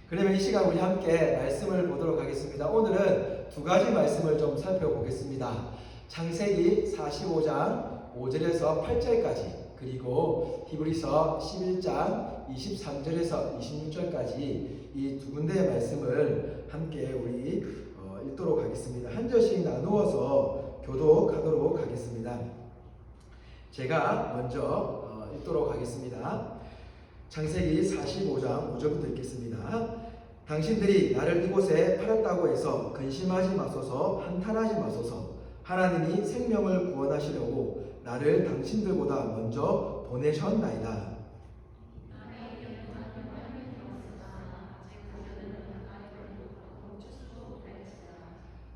그러면 이 시간 우리 함께 말씀을 보도록 하겠습니다. 오늘은 두 가지 말씀을 좀 살펴보겠습니다. 창세기 45장 5절에서 8절까지, 그리고 히브리서 11장 23절에서 26절까지 이 두 군데의 말씀을 함께 우리 읽도록 하겠습니다. 한 절씩 나누어서 교독하도록 하겠습니다. 제가 먼저 읽도록 하겠습니다. 창세기 45장 5절부터 읽겠습니다. 당신들이 나를 이곳에 팔았다고 해서 근심하지 마소서, 한탄하지 마소서. 하나님이 생명을 구원하시려고 나를 당신들보다 먼저 보내셨나이다.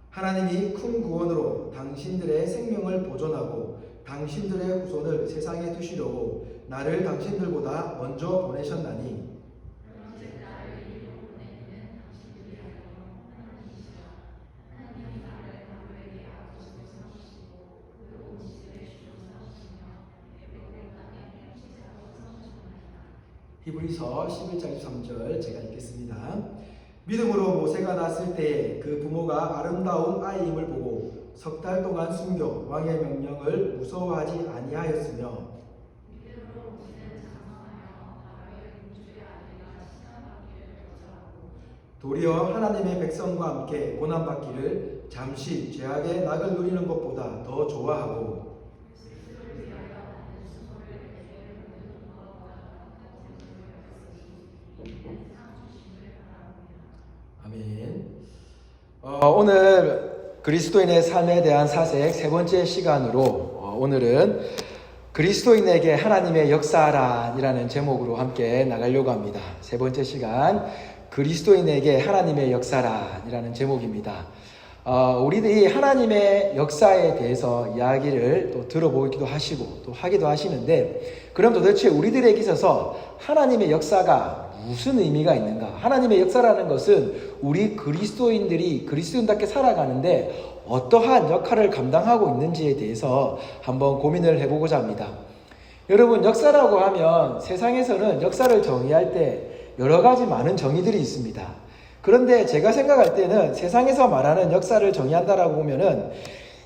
하나님이 큰 구원으로 당신들의 생명을 보존하고 당신들의 후손을 세상에 두시려고 나를 당신들보다 먼저 보내셨나니, 히브리서 11장 23절 제가 읽겠습니다. 믿음으로 모세가 낳았을 때 그 부모가 아름다운 아이임을 보고 석 달 동안 숨겨 왕의 명령을 무서워하지 아니하였으며, 도리어 하나님의 백성과 함께 고난받기를 잠시 죄악의 낙을 누리는 것보다 더 좋아하고, 아멘. 오늘 그리스도인의 삶에 대한 사색 세 번째 시간으로 오늘은 그리스도인에게 하나님의 역사란이라는 제목으로 함께 나가려고 합니다. 세 번째 시간, 그리스도인에게 하나님의 역사란이라는 제목입니다. 우리들이 하나님의 역사에 대해서 이야기를 또 들어보기도 하시고 또 하기도 하시는데, 그럼 도대체 우리들에게 있어서 하나님의 역사가 무슨 의미가 있는가? 하나님의 역사라는 것은 우리 그리스도인들이 그리스도인답게 살아가는데 어떠한 역할을 감당하고 있는지에 대해서 한번 고민을 해보고자 합니다. 여러분, 역사라고 하면 세상에서는 역사를 정의할 때 여러 가지 많은 정의들이 있습니다. 그런데 제가 생각할 때는 세상에서 말하는 역사를 정의한다라고 보면은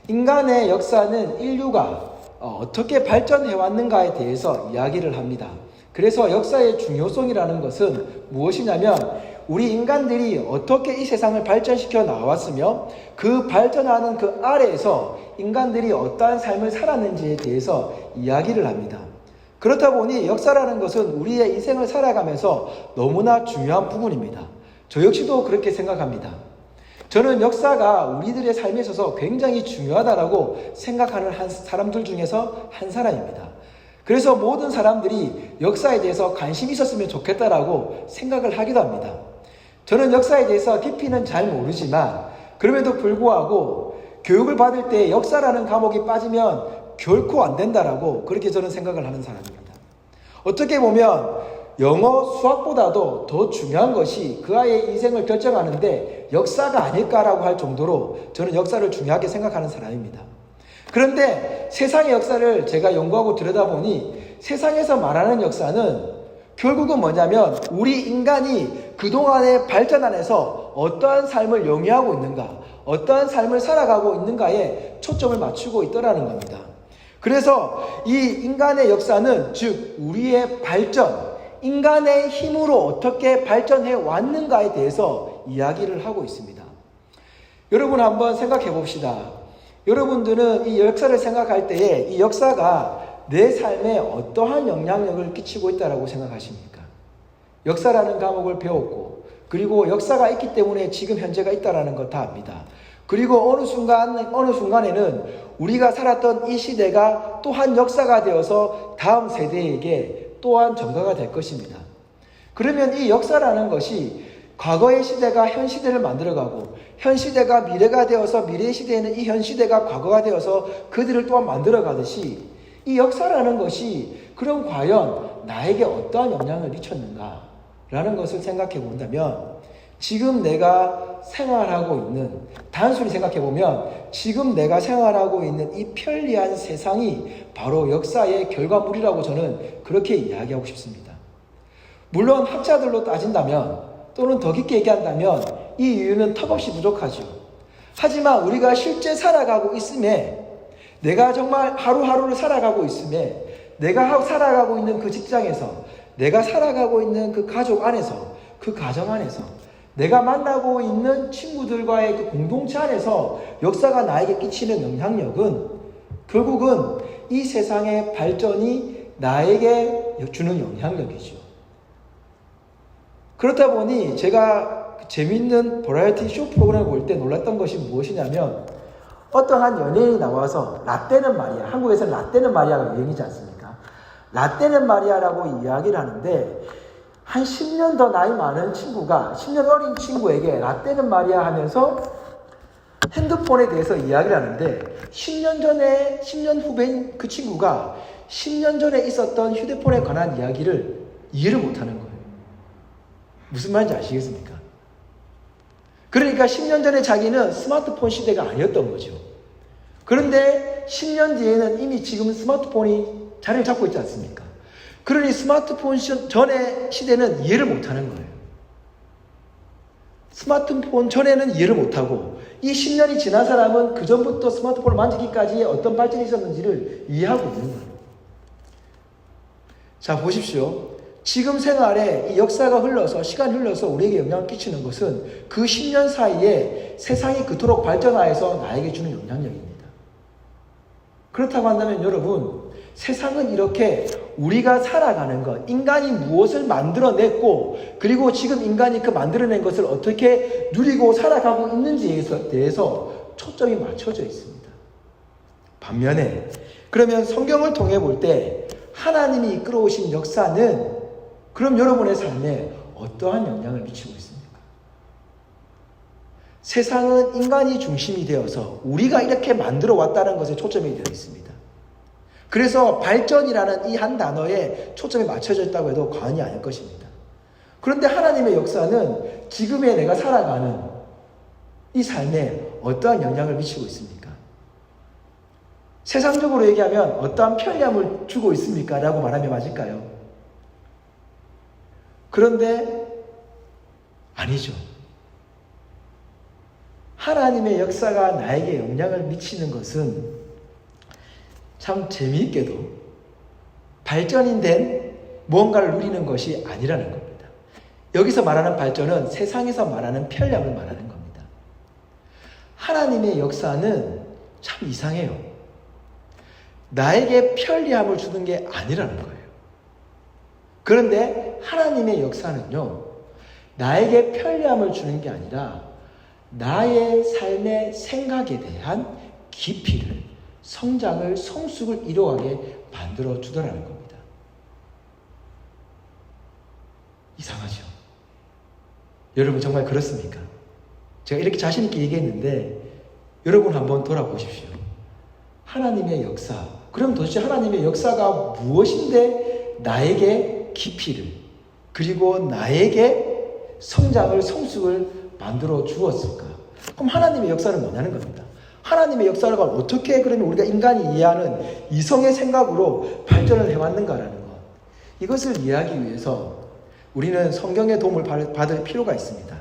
인간의 역사는 인류가 어떻게 발전해 왔는가에 대해서 이야기를 합니다. 그래서 역사의 중요성이라는 것은 무엇이냐면 우리 인간들이 어떻게 이 세상을 발전시켜 나왔으며 그 발전하는 그 아래에서 인간들이 어떠한 삶을 살았는지에 대해서 이야기를 합니다. 그렇다 보니 역사라는 것은 우리의 인생을 살아가면서 너무나 중요한 부분입니다. 저 역시도 그렇게 생각합니다. 저는 역사가 우리들의 삶에 있어서 굉장히 중요하다고 생각하는 사람들 중에서 한 사람입니다. 그래서 모든 사람들이 역사에 대해서 관심이 있었으면 좋겠다라고 생각을 하기도 합니다. 저는 역사에 대해서 깊이는 잘 모르지만 그럼에도 불구하고 교육을 받을 때 역사라는 과목이 빠지면 결코 안 된다라고 그렇게 저는 생각을 하는 사람입니다. 어떻게 보면 영어, 수학보다도 더 중요한 것이 그 아이의 인생을 결정하는데 역사가 아닐까라고 할 정도로 저는 역사를 중요하게 생각하는 사람입니다. 그런데 세상의 역사를 제가 연구하고 들여다보니 세상에서 말하는 역사는 결국은 뭐냐면 우리 인간이 그동안의 발전 안에서 어떠한 삶을 영위하고 있는가, 어떠한 삶을 살아가고 있는가에 초점을 맞추고 있더라는 겁니다. 그래서 이 인간의 역사는 즉 우리의 발전, 인간의 힘으로 어떻게 발전해 왔는가에 대해서 이야기를 하고 있습니다. 여러분 한번 생각해 봅시다. 여러분들은 이 역사를 생각할 때에 이 역사가 내 삶에 어떠한 영향력을 끼치고 있다고 생각하십니까? 역사라는 과목을 배웠고 그리고 역사가 있기 때문에 지금 현재가 있다는 것 다 압니다. 그리고 어느 순간에는 우리가 살았던 이 시대가 또한 역사가 되어서 다음 세대에게 또한 전가가 될 것입니다. 그러면 이 역사라는 것이 과거의 시대가 현 시대를 만들어가고 현 시대가 미래가 되어서 미래의 시대에는 이 현 시대가 과거가 되어서 그들을 또한 만들어가듯이 이 역사라는 것이 그럼 과연 나에게 어떠한 영향을 미쳤는가라는 것을 생각해 본다면 지금 내가 생활하고 있는, 단순히 생각해 보면 지금 내가 생활하고 있는 이 편리한 세상이 바로 역사의 결과물이라고 저는 그렇게 이야기하고 싶습니다. 물론 학자들로 따진다면 또는 더 깊게 얘기한다면 이 이유는 턱없이 부족하죠. 하지만 우리가 실제 살아가고 있음에, 내가 정말 하루하루를 살아가고 있음에, 내가 살아가고 있는 그 직장에서, 내가 살아가고 있는 그 가족 안에서, 그 가정 안에서, 내가 만나고 있는 친구들과의 그 공동체 안에서 역사가 나에게 끼치는 영향력은 결국은 이 세상의 발전이 나에게 주는 영향력이죠. 그렇다 보니 제가 재밌는 버라이어티 쇼 프로그램을 볼 때 놀랐던 것이 무엇이냐면, 어떠한 연예인이 나와서 라떼는 마리아, 한국에서는 라떼는 마리아가 유행이지 않습니까? 라떼는 마리아라고 이야기를 하는데, 한 10년 더 나이 많은 친구가 10년 어린 친구에게 라떼는 마리아 하면서 핸드폰에 대해서 이야기를 하는데, 10년 전에 10년 후배인 그 친구가 10년 전에 있었던 휴대폰에 관한 이야기를 이해를 못하는 거예요. 무슨 말인지 아시겠습니까? 그러니까 10년 전에 자기는 스마트폰 시대가 아니었던 거죠. 그런데 10년 뒤에는 이미 지금 스마트폰이 자리를 잡고 있지 않습니까? 그러니 스마트폰 전의 시대는 이해를 못하는 거예요. 스마트폰 전에는 이해를 못하고, 이 10년이 지난 사람은 그 전부터 스마트폰을 만지기까지 어떤 발전이 있었는지를 이해하고 있는 거예요. 자, 보십시오. 지금 생활에 이 역사가 흘러서, 시간이 흘러서 우리에게 영향을 끼치는 것은 그 10년 사이에 세상이 그토록 발전하여서 나에게 주는 영향력입니다. 그렇다고 한다면 여러분, 세상은 이렇게 우리가 살아가는 것, 인간이 무엇을 만들어냈고, 그리고 지금 인간이 그 만들어낸 것을 어떻게 누리고 살아가고 있는지에 대해서 초점이 맞춰져 있습니다. 반면에 그러면 성경을 통해 볼 때 하나님이 이끌어오신 역사는 그럼 여러분의 삶에 어떠한 영향을 미치고 있습니까? 세상은 인간이 중심이 되어서 우리가 이렇게 만들어 왔다는 것에 초점이 되어 있습니다. 그래서 발전이라는 이 한 단어에 초점이 맞춰져 있다고 해도 과언이 아닐 것입니다. 그런데 하나님의 역사는 지금의 내가 살아가는 이 삶에 어떠한 영향을 미치고 있습니까? 세상적으로 얘기하면 어떠한 편리함을 주고 있습니까? 라고 말하면 맞을까요? 그런데 아니죠. 하나님의 역사가 나에게 영향을 미치는 것은 참 재미있게도 발전이 된 무언가를 누리는 것이 아니라는 겁니다. 여기서 말하는 발전은 세상에서 말하는 편리함을 말하는 겁니다. 하나님의 역사는 참 이상해요. 나에게 편리함을 주는 게 아니라는 거예요. 그런데 하나님의 역사는요, 나에게 편리함을 주는 게 아니라 나의 삶의 생각에 대한 깊이를, 성장을, 성숙을 이루어가게 만들어 주더라는 겁니다. 이상하죠? 여러분 정말 그렇습니까? 제가 이렇게 자신 있게 얘기했는데 여러분 한번 돌아보십시오. 하나님의 역사, 그럼 도대체 하나님의 역사가 무엇인데 나에게 깊이를, 그리고 나에게 성장을, 성숙을 만들어 주었을까? 그럼 하나님의 역사는 뭐냐는 겁니다. 하나님의 역사를 어떻게 그러면 우리가 인간이 이해하는 이성의 생각으로 발전을 해왔는가라는 것, 이것을 이해하기 위해서 우리는 성경의 도움을 받을 필요가 있습니다.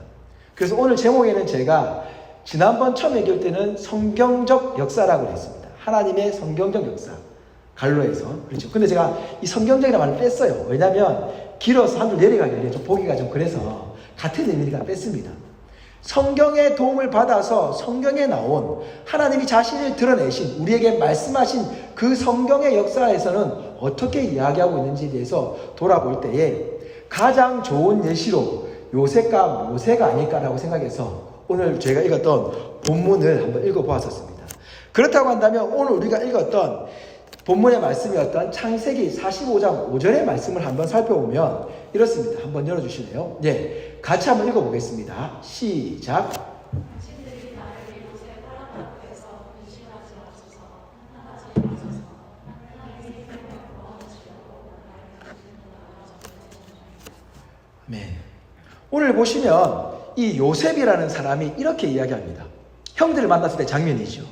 그래서 오늘 제목에는 제가 지난번 처음 얘기할 때는 성경적 역사라고 했습니다. 하나님의 성경적 역사, 갈로에서. 그렇죠. 근데 제가 이 성경적이라는 말을 뺐어요. 왜냐하면 길어서 한 줄 내려가길래 좀 보기가 좀 그래서 같은 의미니까 뺐습니다. 성경의 도움을 받아서 성경에 나온 하나님이 자신을 드러내신, 우리에게 말씀하신 그 성경의 역사에서는 어떻게 이야기하고 있는지에 대해서 돌아볼 때에 가장 좋은 예시로 요셉과 모세가 아닐까라고 생각해서 오늘 제가 읽었던 본문을 한번 읽어보았었습니다. 그렇다고 한다면 오늘 우리가 읽었던 본문의 말씀이었던 창세기 45장 5절의 말씀을 한번 살펴보면 이렇습니다. 한번 열어주시네요. 네, 같이 한번 읽어보겠습니다. 시작. 네. 오늘 보시면 이 요셉이라는 사람이 이렇게 이야기합니다. 형들을 만났을 때 장면이죠.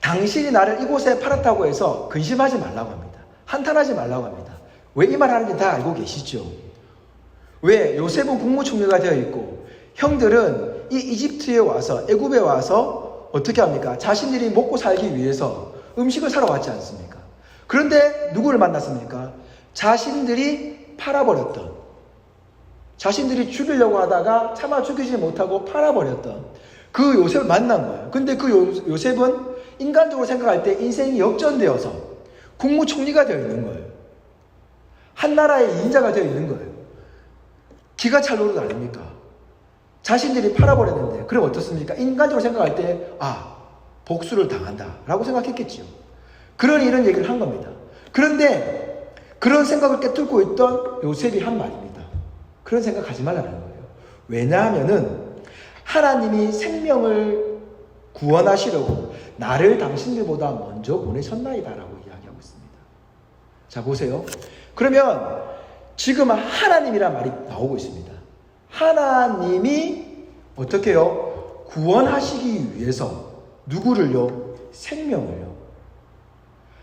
당신이 나를 이곳에 팔았다고 해서 근심하지 말라고 합니다. 한탄하지 말라고 합니다. 왜 이 말 하는지 다 알고 계시죠? 왜? 요셉은 국무총리가 되어 있고 형들은 이 이집트에 와서 애굽에 와서 어떻게 합니까? 자신들이 먹고 살기 위해서 음식을 사러 왔지 않습니까? 그런데 누구를 만났습니까? 자신들이 팔아버렸던, 자신들이 죽이려고 하다가 차마 죽이지 못하고 팔아버렸던 그 요셉을 만난 거예요. 근데 그 요셉은 인간적으로 생각할 때 인생이 역전되어서 국무총리가 되어 있는 거예요. 한 나라의 2인자가 되어 있는 거예요. 기가 찰 노릇 아닙니까? 자신들이 팔아버렸는데, 그럼 어떻습니까? 인간적으로 생각할 때, 복수를 당한다 라고 생각했겠지요. 그런 이런 얘기를 한 겁니다. 그런데 그런 생각을 깨뚫고 있던 요셉이 한 말입니다. 그런 생각 하지 말라는 거예요. 왜냐하면은 하나님이 생명을 구원하시려고 나를 당신들보다 먼저 보내셨나이다 라고 이야기하고 있습니다. 자, 보세요. 그러면 지금 하나님이란 말이 나오고 있습니다. 하나님이 어떻게 해요? 구원하시기 위해서 누구를요? 생명을요.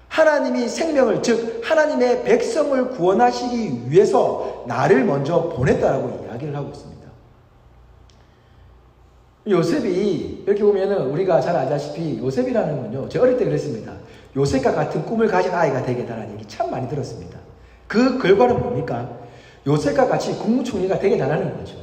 하나님이 생명을, 즉 하나님의 백성을 구원하시기 위해서 나를 먼저 보냈다라고 이야기를 하고 있습니다. 요셉이 이렇게 보면은 우리가 잘 알다시피 요셉이라는 건요, 제가 어릴 때 그랬습니다. 요셉과 같은 꿈을 가진 아이가 되겠다라는 얘기 참 많이 들었습니다. 그 결과는 뭡니까? 요셉과 같이 국무총리가 되게 잘하는 거죠.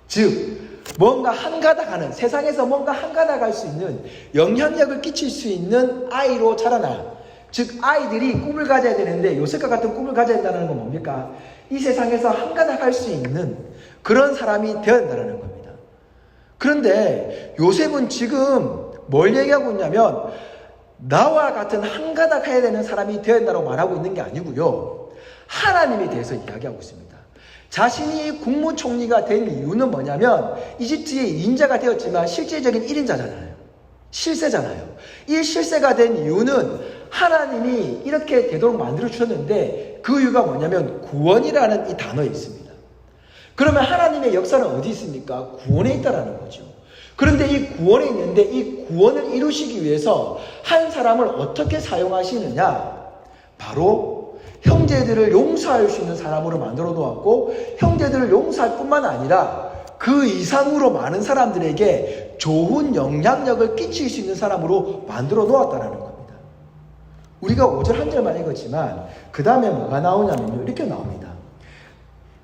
즉 뭔가 한가닥 하는, 세상에서 뭔가 한가닥 할 수 있는, 영향력을 끼칠 수 있는 아이로 자라나, 즉 아이들이 꿈을 가져야 되는데 요셉과 같은 꿈을 가져야 된다는 건 뭡니까? 이 세상에서 한가닥 할 수 있는 그런 사람이 되어야 된다는 겁니다. 그런데 요셉은 지금 뭘 얘기하고 있냐면 나와 같은 한가닥 해야 되는 사람이 되어야 된다고 말하고 있는 게 아니고요, 하나님에 대해서 이야기하고 있습니다. 자신이 국무총리가 된 이유는 뭐냐면 이집트의 2인자가 되었지만 실제적인 1인자잖아요. 실세잖아요. 이 실세가 된 이유는 하나님이 이렇게 되도록 만들어 주셨는데 그 이유가 뭐냐면 구원이라는 이 단어에 있습니다. 그러면 하나님의 역사는 어디 있습니까? 구원에 있다라는 거죠. 그런데 이 구원에 있는데 이 구원을 이루시기 위해서 한 사람을 어떻게 사용하시느냐? 바로 형제들을 용서할 수 있는 사람으로 만들어 놓았고, 형제들을 용서할 뿐만 아니라 그 이상으로 많은 사람들에게 좋은 영향력을 끼칠 수 있는 사람으로 만들어 놓았다는 겁니다. 우리가 5절 한 절만 읽었지만 그 다음에 뭐가 나오냐면요, 이렇게 나옵니다.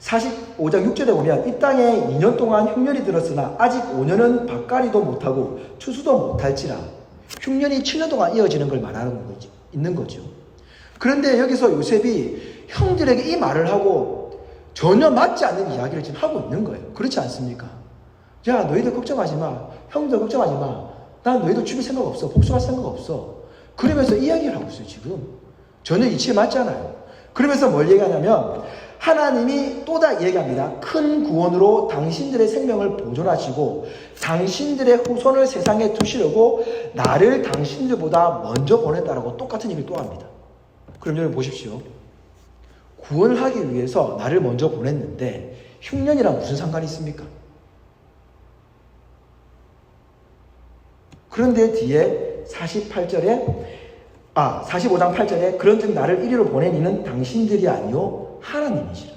45장 6절에 보면 이 땅에 2년 동안 흉년이 들었으나 아직 5년은 밭갈이도 못하고 추수도 못할지라. 흉년이 7년 동안 이어지는 걸 말하는 거죠. 있는 거죠. 그런데 여기서 요셉이 형들에게 이 말을 하고 전혀 맞지 않는 이야기를 지금 하고 있는 거예요. 그렇지 않습니까? 야, 너희들 걱정하지 마. 형들 걱정하지 마. 난 너희들 죽일 생각 없어. 복수할 생각 없어. 그러면서 이야기를 하고 있어요, 지금. 전혀 이치에 맞잖아요. 그러면서 뭘 얘기하냐면 하나님이 또다 얘기합니다. 큰 구원으로 당신들의 생명을 보존하시고 당신들의 후손을 세상에 두시려고 나를 당신들보다 먼저 보냈다라고 똑같은 얘기를 또 합니다. 그럼 여러분 보십시오. 구원을 하기 위해서 나를 먼저 보냈는데 흉년이랑 무슨 상관이 있습니까? 그런데 뒤에 45장 8절에 그런즉 나를 이리로 보낸 이는 당신들이 아니요 하나님이시라.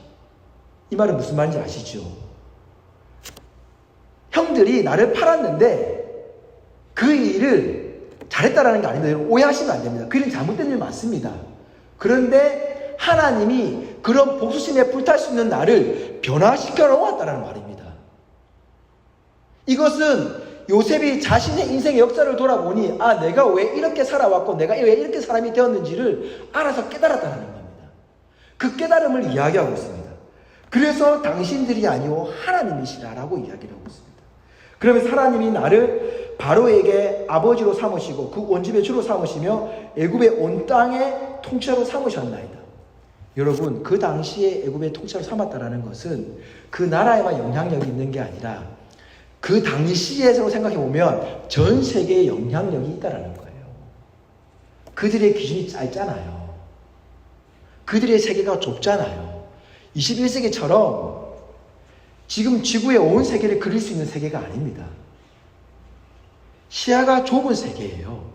이 말은 무슨 말인지 아시죠? 형들이 나를 팔았는데 그 일을 잘했다라는 게 아닙니다. 오해하시면 안 됩니다. 그 일은 잘못된 일 맞습니다. 그런데 하나님이 그런 복수심에 불탈 수 있는 나를 변화시켜 놓았다는 말입니다. 이것은 요셉이 자신의 인생의 역사를 돌아보니 내가 왜 이렇게 살아왔고 내가 왜 이렇게 사람이 되었는지를 알아서 깨달았다는 겁니다. 그 깨달음을 이야기하고 있습니다. 그래서 당신들이 아니오 하나님이시라라고 이야기를 하고 있습니다. 그러면서 하나님이 나를 바로에게 아버지로 삼으시고 그 온 집의 주로 삼으시며 애굽의 온 땅의 통치자로 삼으셨나이다. 여러분, 그 당시에 애굽의 통치자로 삼았다라는 것은 그 나라에만 영향력이 있는 게 아니라 그 당시에서 생각해 보면 전 세계에 영향력이 있다라는 거예요. 그들의 기준이 짧잖아요. 그들의 세계가 좁잖아요. 21세기처럼 지금 지구의 온 세계를 그릴 수 있는 세계가 아닙니다. 시야가 좁은 세계예요.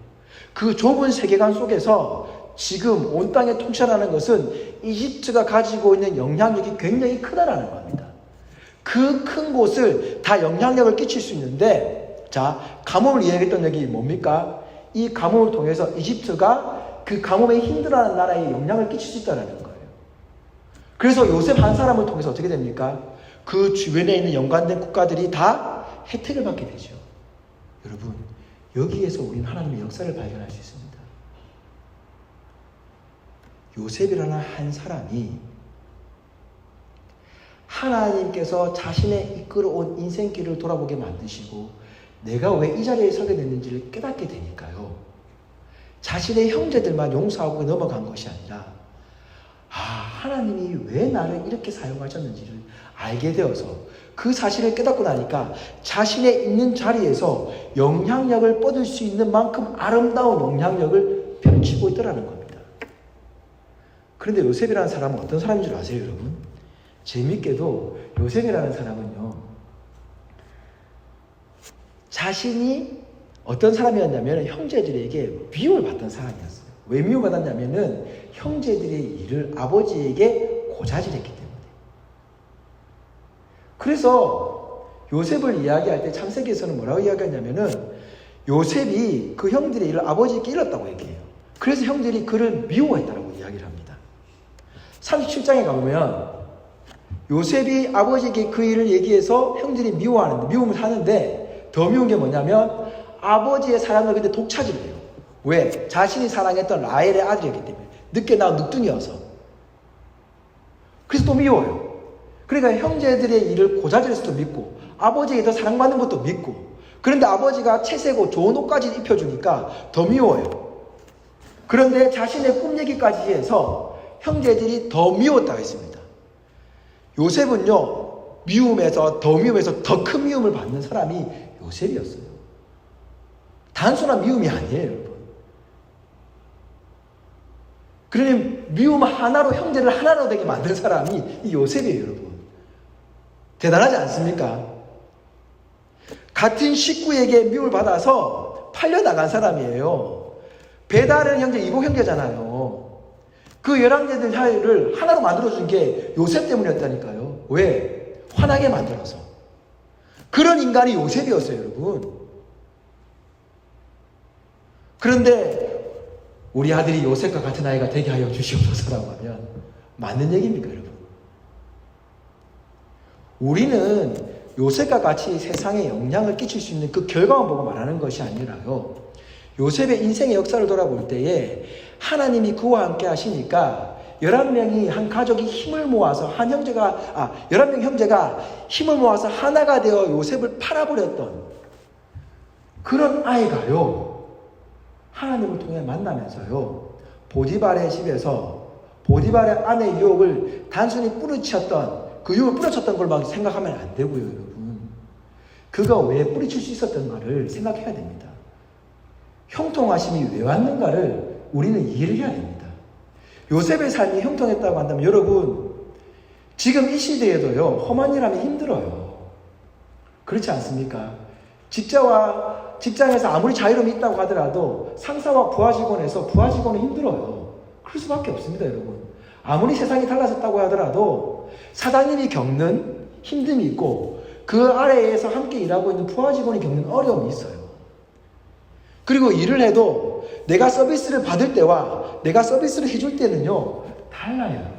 그 좁은 세계관 속에서 지금 온 땅의 통치라는 것은 이집트가 가지고 있는 영향력이 굉장히 크다라는 겁니다. 그 큰 곳을 다 영향력을 끼칠 수 있는데, 자, 가뭄을 이야기했던 얘기 뭡니까? 이 가뭄을 통해서 이집트가 그 가뭄에 힘들어하는 나라에 영향을 끼칠 수 있다는 거예요. 그래서 요셉 한 사람을 통해서 어떻게 됩니까? 그 주변에 있는 연관된 국가들이 다 혜택을 받게 되죠. 여러분, 여기에서 우리는 하나님의 역사를 발견할 수 있습니다. 요셉이라는 한 사람이 하나님께서 자신의 이끌어온 인생길을 돌아보게 만드시고 내가 왜 이 자리에 서게 됐는지를 깨닫게 되니까요. 자신의 형제들만 용서하고 넘어간 것이 아니라 하나님이 왜 나를 이렇게 사용하셨는지를 알게 되어서 그 사실을 깨닫고 나니까 자신의 있는 자리에서 영향력을 뻗을 수 있는 만큼 아름다운 영향력을 펼치고 있더라는 겁니다. 그런데 요셉이라는 사람은 어떤 사람인 줄 아세요, 여러분? 재밌게도 요셉이라는 사람은요, 자신이 어떤 사람이었냐면 형제들에게 미움을 받던 사람이었어요. 왜 미움받았냐면은 형제들의 일을 아버지에게 고자질했기 때문에. 그래서 요셉을 이야기할 때 창세기에서는 뭐라고 이야기하냐면은 요셉이 그 형들의 일을 아버지에게 일렀다고 얘기해요. 그래서 형들이 그를 미워했다고 이야기를 합니다. 37장에 가보면 요셉이 아버지에게 그 일을 얘기해서 형들이 미움을 하는데 더 미운 게 뭐냐면 아버지의 사랑을 근데 독차지를 해요. 왜? 자신이 사랑했던 라헬의 아들이었기 때문에. 늦게 나온 늑둥이어서. 그래서 또 미워요. 그러니까 형제들의 일을 고자질해서도 믿고 아버지에게 더 사랑받는 것도 믿고, 그런데 아버지가 채세고 좋은 옷까지 입혀주니까 더 미워요. 그런데 자신의 꿈 얘기까지 해서 형제들이 더 미웠다고 했습니다. 요셉은요, 미움에서 더 큰 미움을 받는 사람이 요셉이었어요. 단순한 미움이 아니에요, 여러분. 그러니 미움 하나로 형제를 하나로 되게 만든 사람이 이 요셉이에요, 여러분. 대단하지 않습니까? 같은 식구에게 미움을 받아서 팔려나간 사람이에요. 배다른 형제, 이복 형제잖아요. 그 11형제들 사이를 하나로 만들어준 게 요셉 때문이었다니까요. 왜? 화나게 만들어서. 그런 인간이 요셉이었어요, 여러분. 그런데 우리 아들이 요셉과 같은 아이가 되게 하여 주시옵소서라고 하면 맞는 얘기입니까, 여러분? 우리는 요셉과 같이 세상에 영향을 끼칠 수 있는 그 결과만 보고 말하는 것이 아니라요, 요셉의 인생의 역사를 돌아볼 때에 하나님이 그와 함께 하시니까 11명이 한 가족이 힘을 모아서 11명 형제가 힘을 모아서 하나가 되어 요셉을 팔아버렸던 그런 아이가요, 하나님을 통해 만나면서요, 보디발의 집에서 보디발의 아내의 유혹을 단순히 그 유혹을 뿌리쳤던 걸만 생각하면 안 되고요, 여러분. 그가 왜 뿌리칠 수 있었던가를 생각해야 됩니다. 형통하심이 왜 왔는가를 우리는 이해를 해야 됩니다. 요셉의 삶이 형통했다고 한다면 여러분, 지금 이 시대에도요, 험한 일 하면 힘들어요. 그렇지 않습니까? 직장에서 아무리 자유로움이 있다고 하더라도 상사와 부하 직원은 힘들어요. 그럴 수밖에 없습니다, 여러분. 아무리 세상이 달라졌다고 하더라도 사장님이 겪는 힘듦이 있고 그 아래에서 함께 일하고 있는 부하 직원이 겪는 어려움이 있어요. 그리고 일을 해도 내가 서비스를 받을 때와 내가 서비스를 해줄 때는요, 달라요.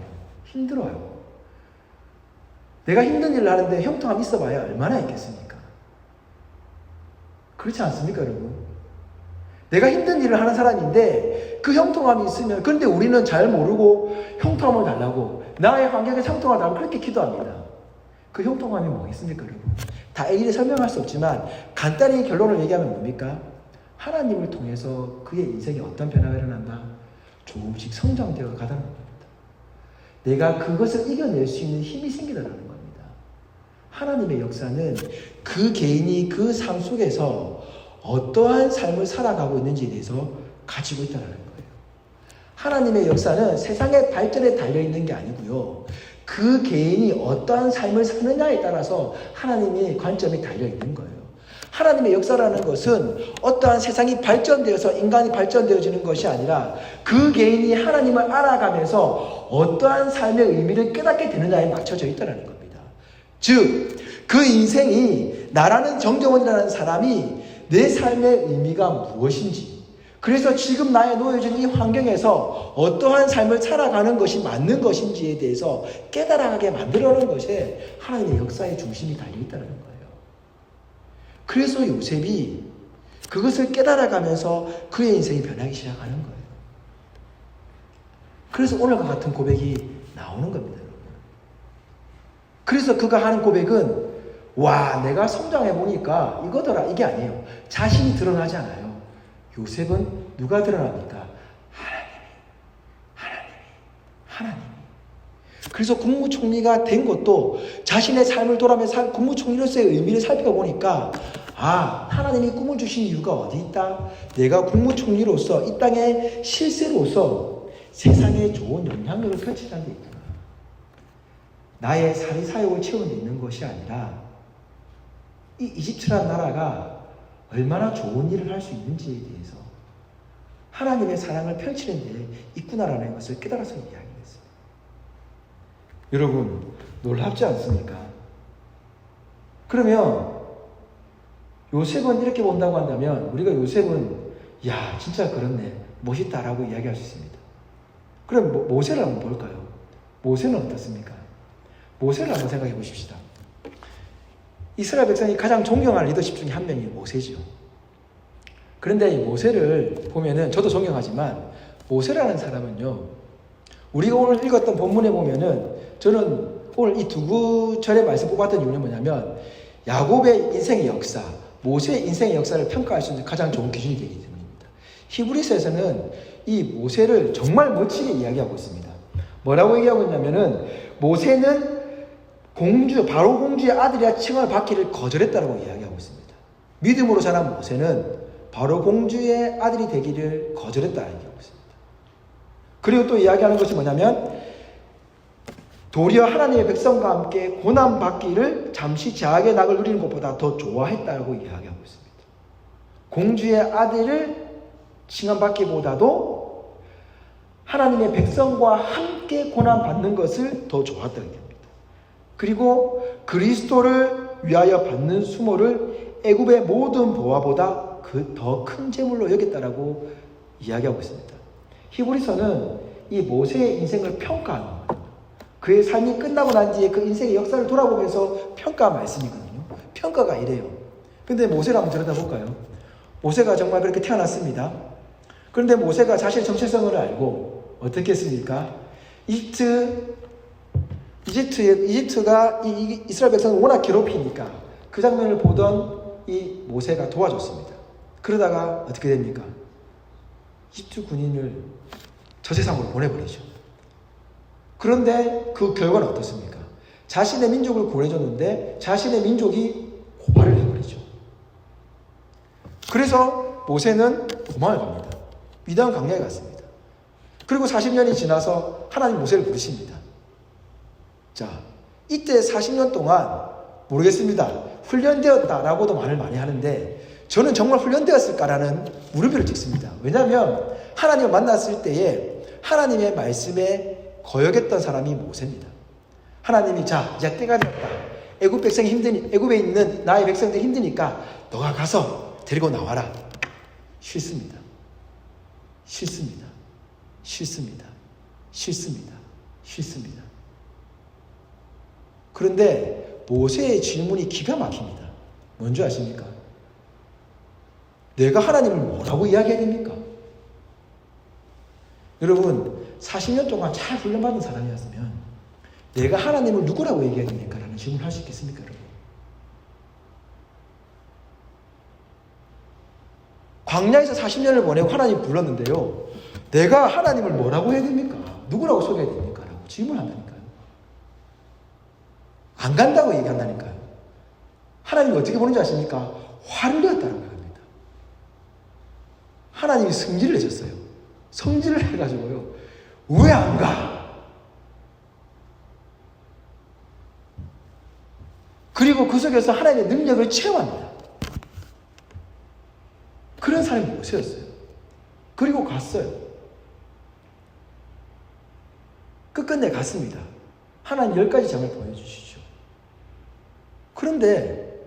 힘들어요. 내가 힘든 일을 하는데 형통함이 있어봐야 얼마나 있겠습니까? 그렇지 않습니까, 여러분? 내가 힘든 일을 하는 사람인데 그 형통함이 있으면, 그런데 우리는 잘 모르고 형통함을 달라고, 나의 환경에 형통함을 달라고 그렇게 기도합니다. 그 형통함이 뭐겠습니까, 여러분? 다 일일이 설명할 수 없지만 간단히 결론을 얘기하면 뭡니까? 하나님을 통해서 그의 인생에 어떤 변화가 일어난다? 조금씩 성장되어 가다는 겁니다. 내가 그것을 이겨낼 수 있는 힘이 생기다는 겁니다. 하나님의 역사는 그 개인이 그 삶 속에서 어떠한 삶을 살아가고 있는지에 대해서 가지고 있다는 거예요. 하나님의 역사는 세상의 발전에 달려있는 게 아니고요, 그 개인이 어떠한 삶을 사느냐에 따라서 하나님의 관점이 달려있는 거예요. 하나님의 역사라는 것은 어떠한 세상이 발전되어서 인간이 발전되어지는 것이 아니라 그 개인이 하나님을 알아가면서 어떠한 삶의 의미를 깨닫게 되느냐에 맞춰져 있다는 겁니다. 즉, 그 인생이 나라는 정겨원이라는 사람이 내 삶의 의미가 무엇인지, 그래서 지금 나의 놓여진 이 환경에서 어떠한 삶을 살아가는 것이 맞는 것인지에 대해서 깨달아가게 만들어놓은 것에 하나님의 역사의 중심이 달려있다는 거예요. 그래서 요셉이 그것을 깨달아가면서 그의 인생이 변하기 시작하는 거예요. 그래서 오늘과 같은 고백이 나오는 겁니다, 여러분. 그래서 그가 하는 고백은 와, 내가 성장해 보니까 이거더라, 이게 아니에요. 자신이 드러나지 않아요. 요셉은 누가 드러납니까? 하나님이. 그래서 국무총리가 된 것도 자신의 삶을 돌아보며 국무총리로서의 의미를 살펴보니까 하나님이 꿈을 주신 이유가 어디 있다? 내가 국무총리로서 이 땅의 실세로서 세상에 좋은 영향력을 펼치는 데 있구나. 나의 사리사욕을 채우는 데 있는 것이 아니라 이 이집트라는 나라가 얼마나 좋은 일을 할 수 있는지에 대해서 하나님의 사랑을 펼치는 데 있구나라는 것을 깨달아서 이야기했어요. 여러분, 놀랍지 않습니까? 그러면 요셉은 이렇게 본다고 한다면 우리가 요셉은 야, 진짜 그렇네, 멋있다라고 이야기할 수 있습니다. 그럼 모세를 한번 볼까요? 모세는 어떻습니까? 모세를 한번 생각해 보십시다. 이스라엘 백성이 가장 존경하는 리더십 중에 한 명이 모세죠. 그런데 이 모세를 보면은, 저도 존경하지만 모세라는 사람은요, 우리가 오늘 읽었던 본문에 보면은, 저는 오늘 이 두 구절의 말씀 뽑았던 이유는 뭐냐면 야곱의 인생의 역사, 모세의 인생의 역사를 평가할 수 있는 가장 좋은 기준이 되기 때문입니다. 히브리서에서는 이 모세를 정말 멋지게 이야기하고 있습니다. 뭐라고 얘기하고 있냐면은 모세는 바로 공주의 아들이라 칭을 받기를 거절했다고 이야기하고 있습니다. 믿음으로 자란 모세는 바로 공주의 아들이 되기를 거절했다고 얘기하고 있습니다. 그리고 또 이야기하는 것이 뭐냐면 도리어 하나님의 백성과 함께 고난받기를 잠시 제약의 낙을 누리는 것보다 더 좋아했다고 이야기하고 있습니다. 공주의 아들을 칭함받기보다도 하나님의 백성과 함께 고난받는 것을 더 좋아했다고 얘기합니다. 그리고 그리스도를 위하여 받는 수모를 애굽의 모든 보화보다 그 더 큰 재물로 여겼다라고 이야기하고 있습니다. 히브리서는 이 모세의 인생을 평가하는 거예요. 그의 삶이 끝나고 난 뒤에 그 인생의 역사를 돌아보면서 평가한 말씀이거든요. 평가가 이래요. 근데 모세를 한번 들여다볼까요? 모세가 정말 그렇게 태어났습니다. 그런데 모세가 자신의 정체성을 알고 어떻게 했습니까? 이집트가 이스라엘 백성을 워낙 괴롭히니까 그 장면을 보던 이 모세가 도와줬습니다. 그러다가 어떻게 됩니까? 이집트 군인을 저 세상으로 보내버리죠. 그런데 그 결과는 어떻습니까? 자신의 민족을 구해줬는데 자신의 민족이 고발을 해버리죠. 그래서 모세는 도망을 갑니다. 미디안 광야에 갔습니다. 그리고 40년이 지나서 하나님 모세를 부르십니다. 자, 이때 40년 동안 모르겠습니다. 훈련되었다라고도 말을 많이 하는데 저는 정말 훈련되었을까라는 물음표를 찍습니다. 왜냐하면 하나님을 만났을 때에 하나님의 말씀에 거역했던 사람이 모세입니다. 하나님이 자, 이제 때가 되었다. 애굽에 있는 나의 백성들이 힘드니까 너가 가서 데리고 나와라. 싫습니다. 그런데 모세의 질문이 기가 막힙니다. 뭔지 아십니까? 내가 하나님을 뭐라고 이야기해야 됩니까? 여러분, 40년 동안 잘 훈련받은 사람이었으면 내가 하나님을 누구라고 얘기해야 됩니까? 라는 질문을 할 수 있겠습니까, 여러분? 광야에서 40년을 보내고 하나님 불렀는데요, 내가 하나님을 뭐라고 해야 됩니까? 누구라고 소개해야 됩니까? 라고 질문한다니까요. 안 간다고 얘기한다니까요. 하나님이 어떻게 보는지 아십니까? 화를 내었다고 합니다. 하나님이 성질을 내셨어요. 성질을 해가지고요, 왜 안 가? 그리고 그 속에서 하나님의 능력을 체험합니다. 그런 사람이 모세였어요. 그리고 갔어요. 끝끝내 갔습니다. 하나님 10가지 장을 보여주시죠. 그런데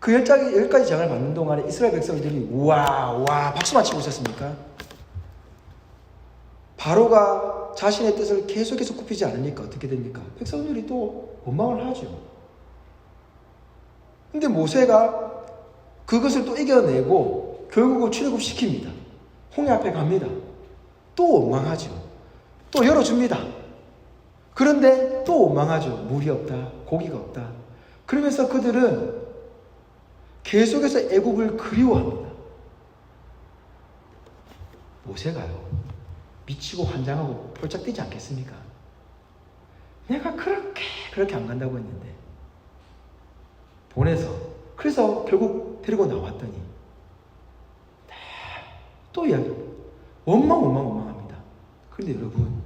그 열 가지 재앙을 받는 동안에 이스라엘 백성들이 우와 박수만 치고 있었습니까? 바로가 자신의 뜻을 계속해서 굽히지 않으니까 어떻게 됩니까? 백성들이 또 원망을 하죠. 근데 모세가 그것을 또 이겨내고 결국은 출애굽시킵니다. 홍해 앞에 갑니다. 또 원망하죠. 또 열어줍니다. 그런데 또 원망하죠. 물이 없다. 고기가 없다. 그러면서 그들은 계속해서 애굽을 그리워합니다. 모세가요, 미치고 환장하고 폴짝 뛰지 않겠습니까? 내가 그렇게 안 간다고 했는데 보내서, 그래서 결국 데리고 나왔더니 또 이야기, 원망합니다. 그런데 여러분,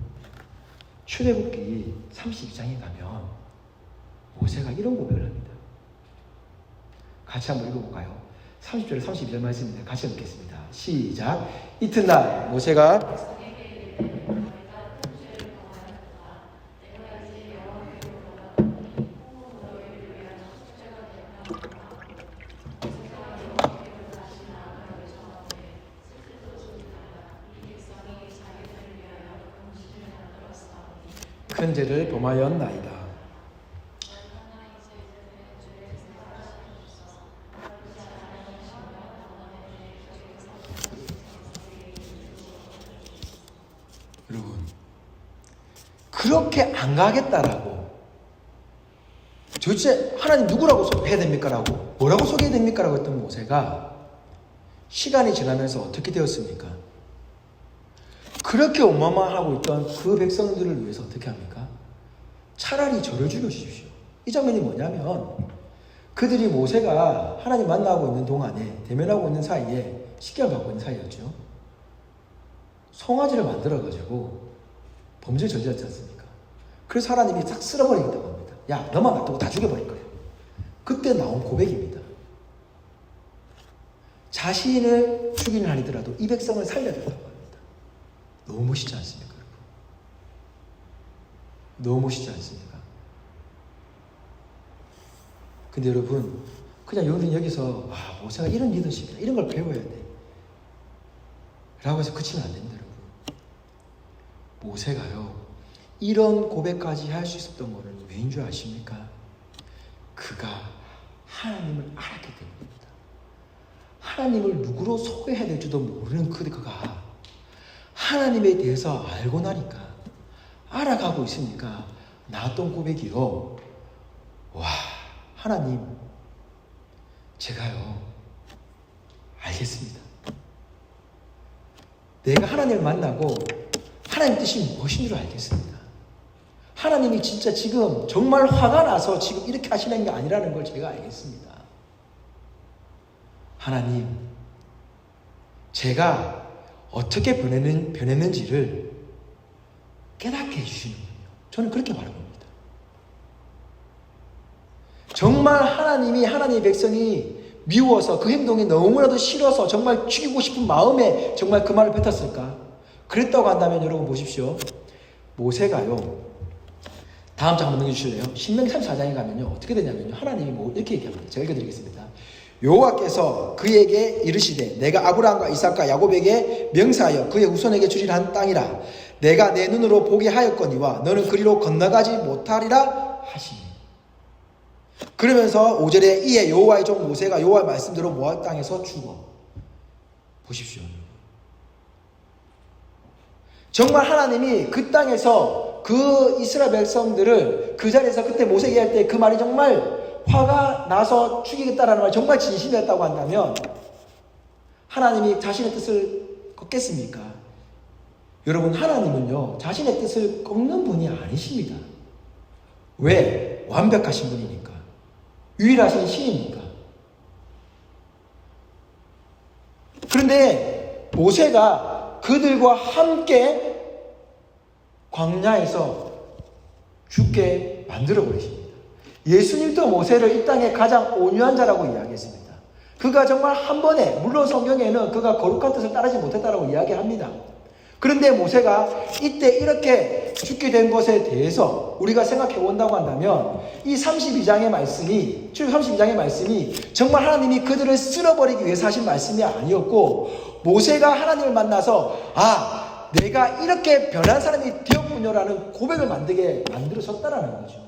출애굽기 32장에 가면 모세가 이런 고백을 합니다. 같이 한번 읽어볼까요? 30절에 32절 말씀인데 같이 읽겠습니다. 시작. 이튿날 모세가 큰 죄를 범하였나이다. 여러분, 그렇게 안 가겠다라고 도대체 하나님 누구라고 소개해야 됩니까? 라고 뭐라고 소개해야 됩니까? 라고 했던 모세가 시간이 지나면서 어떻게 되었습니까? 그렇게 원망하고 있던 그 백성들을 위해서 어떻게 합니까? 차라리 저를 죽여주십시오. 이 장면이 뭐냐면 그들이 모세가 하나님 만나고 있는 동안에, 대면하고 있는 사이에, 식견을 받고 있는 사이였죠. 송아지를 만들어가지고 범죄를 저질렀지 않습니까? 그래서 하나님이 싹 쓸어버리겠다고 합니다. 야, 너만 놔두고 다 죽여버릴 거예요. 그때 나온 고백입니다. 자신을 죽이는 한이더라도 이 백성을 살려달라고 합니다. 너무 멋있지 않습니까, 여러분? 너무 멋있지 않습니까? 근데 여러분, 그냥 여기서 모세가 이런 리더십이다, 이런 걸 배워야 돼 라고 해서 그치면 안 됩니다, 여러분. 모세가요, 이런 고백까지 할 수 있었던 거는 왜인 줄 아십니까? 그가 하나님을 알았기 때문입니다. 하나님을 누구로 소개해야 될지도 모르는 그가 하나님에 대해서 알고 나니까, 알아가고 있으니까 나왔던 고백이요, 와, 하나님, 제가요, 알겠습니다. 내가 하나님을 만나고 하나님 뜻이 무엇인 줄 알겠습니다. 하나님이 진짜 지금 정말 화가 나서 지금 이렇게 하시는 게 아니라는 걸 제가 알겠습니다. 하나님, 제가 어떻게 변했는지를 깨닫게 해주시는군요. 저는 그렇게 바라봅니다. 정말 하나님이, 하나님의 백성이 미워서 그 행동이 너무나도 싫어서 정말 죽이고 싶은 마음에 정말 그 말을 뱉었을까? 그랬다고 한다면 여러분 보십시오. 모세가요, 다음 장 한번 넘겨주실래요? 신명기 34장에 가면요, 어떻게 되냐면요, 하나님이 이렇게 얘기합니다. 제가 읽어드리겠습니다. 여호와께서 그에게 이르시되 내가 아브라함과 이삭과 야곱에게 명사하여 그의 후손에게 주리라 한 땅이라. 내가 내 눈으로 보게 하였거니와 너는 그리로 건너가지 못하리라 하시니. 그러면서 5절에 이에 여호와의 종 모세가 여호와의 말씀대로 모압 땅에서 죽어. 보십시오. 정말 하나님이 그 땅에서 그 이스라엘 백성들을 그 자리에서 그때 모세 얘기할 때 그 말이 정말 화가 나서 죽이겠다라는 말이 정말 진심이었다고 한다면 하나님이 자신의 뜻을 꺾겠습니까? 여러분, 하나님은요, 자신의 뜻을 꺾는 분이 아니십니다. 왜? 완벽하신 분이니까. 유일하신 신이니까. 그런데 모세가 그들과 함께 광야에서 죽게 만들어 버리십니다. 예수님도 모세를 이 땅에 가장 온유한 자라고 이야기했습니다. 그가 정말 한 번에, 물론 성경에는 그가 거룩한 뜻을 따르지 못했다라고 이야기합니다. 그런데 모세가 이때 이렇게 죽게 된 것에 대해서 우리가 생각해 본다고 한다면 이 32장의 말씀이, 출애굽 32장의 말씀이 정말 하나님이 그들을 쓸어버리기 위해서 하신 말씀이 아니었고, 모세가 하나님을 만나서 내가 이렇게 변한 사람이 되었군요라는 고백을 만들어졌다라는 거죠.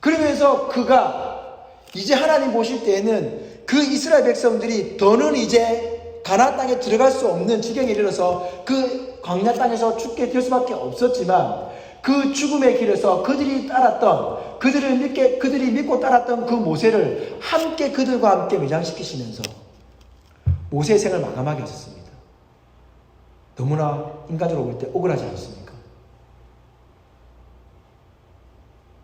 그러면서 그가 이제 하나님 보실 때에는 그 이스라엘 백성들이 더는 이제 가나안 땅에 들어갈 수 없는 지경에 이르러서 그 광야 땅에서 죽게 될 수밖에 없었지만, 그 죽음의 길에서 그들이 믿고 따랐던 그 모세를 함께 그들과 함께 매장시키시면서 모세의 생을 마감하게 하셨습니다. 너무나 인간적으로 볼 때 억울하지 않습니까?